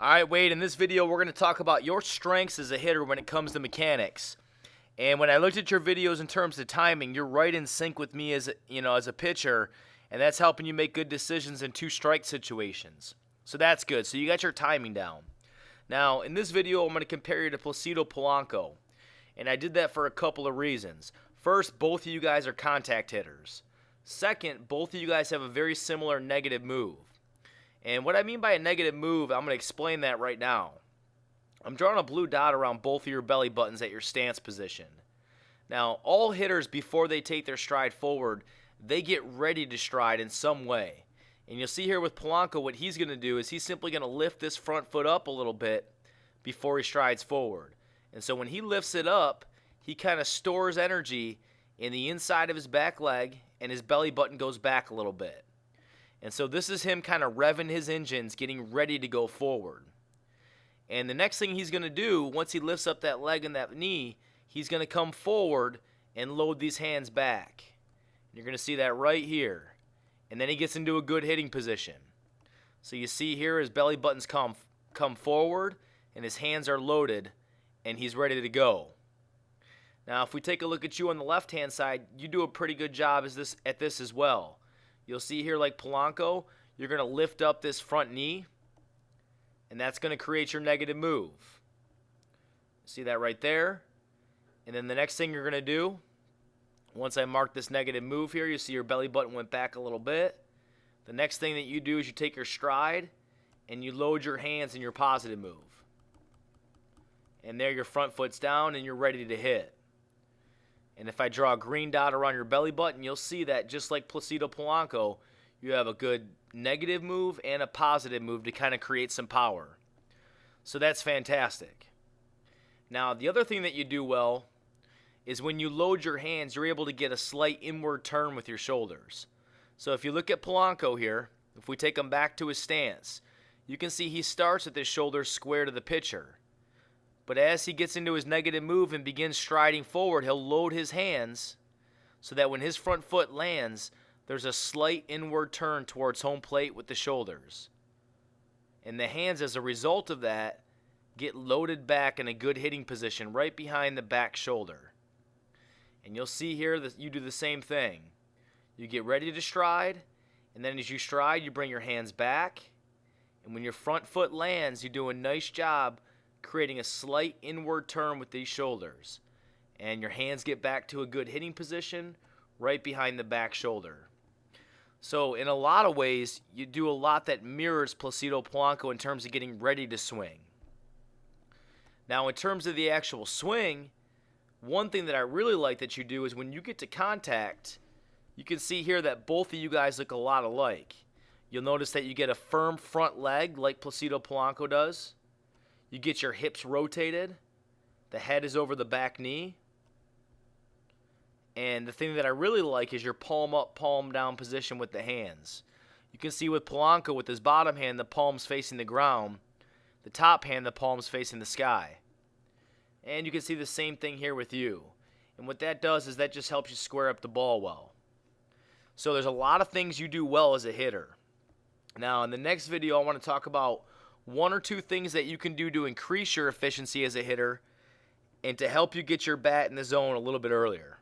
Alright, Wade, in this video we're going to talk about your strengths as a hitter when it comes to mechanics. And when I looked at your videos in terms of timing, you're right in sync with me as a pitcher, and that's helping you make good decisions in two-strike situations. So that's good. So you got your timing down. Now, in this video, I'm going to compare you to Placido Polanco. And I did that for a couple of reasons. First, both of you guys are contact hitters. Second, both of you guys have a very similar negative move. And what I mean by a negative move, I'm going to explain that right now. I'm drawing a blue dot around both of your belly buttons at your stance position. Now, all hitters, before they take their stride forward, they get ready to stride in some way. And you'll see here with Polanco, what he's going to do is he's simply going to lift this front foot up a little bit before he strides forward. And so when he lifts it up, he kind of stores energy in the inside of his back leg, and his belly button goes back a little bit. And so this is him kind of revving his engines, getting ready to go forward. And the next thing he's going to do, once he lifts up that leg and that knee, he's going to come forward and load these hands back. You're going to see that right here. And then he gets into a good hitting position. So you see here his belly buttons come forward, and his hands are loaded, and he's ready to go. Now, if we take a look at you on the left-hand side, you do a pretty good job at this as well. You'll see here, like Polanco, you're going to lift up this front knee, and that's going to create your negative move. See that right there? And then the next thing you're going to do, once I mark this negative move here, you see your belly button went back a little bit. The next thing that you do is you take your stride, and you load your hands in your positive move. And there your front foot's down, and you're ready to hit. And if I draw a green dot around your belly button, you'll see that just like Placido Polanco, you have a good negative move and a positive move to kind of create some power. So that's fantastic. Now, the other thing that you do well is when you load your hands, you're able to get a slight inward turn with your shoulders. So if you look at Polanco here, if we take him back to his stance, you can see he starts with his shoulders square to the pitcher. But as he gets into his negative move and begins striding forward, he'll load his hands so that when his front foot lands, there's a slight inward turn towards home plate with the shoulders. And the hands, as a result of that, get loaded back in a good hitting position right behind the back shoulder. And you'll see here that you do the same thing. You get ready to stride, and then as you stride, you bring your hands back. And when your front foot lands, you do a nice job creating a slight inward turn with these shoulders. And your hands get back to a good hitting position right behind the back shoulder. So in a lot of ways, you do a lot that mirrors Placido Polanco in terms of getting ready to swing. Now in terms of the actual swing, one thing that I really like that you do is when you get to contact, you can see here that both of you guys look a lot alike. You'll notice that you get a firm front leg like Placido Polanco does. You get your hips rotated. The head is over the back knee. And the thing that I really like is your palm up, palm down position with the hands. You can see with Polanco, with his bottom hand, the palm's facing the ground. The top hand, the palm's facing the sky. And you can see the same thing here with you. And what that does is that just helps you square up the ball well. So there's a lot of things you do well as a hitter. Now, in the next video, I want to talk about one or two things that you can do to increase your efficiency as a hitter and to help you get your bat in the zone a little bit earlier.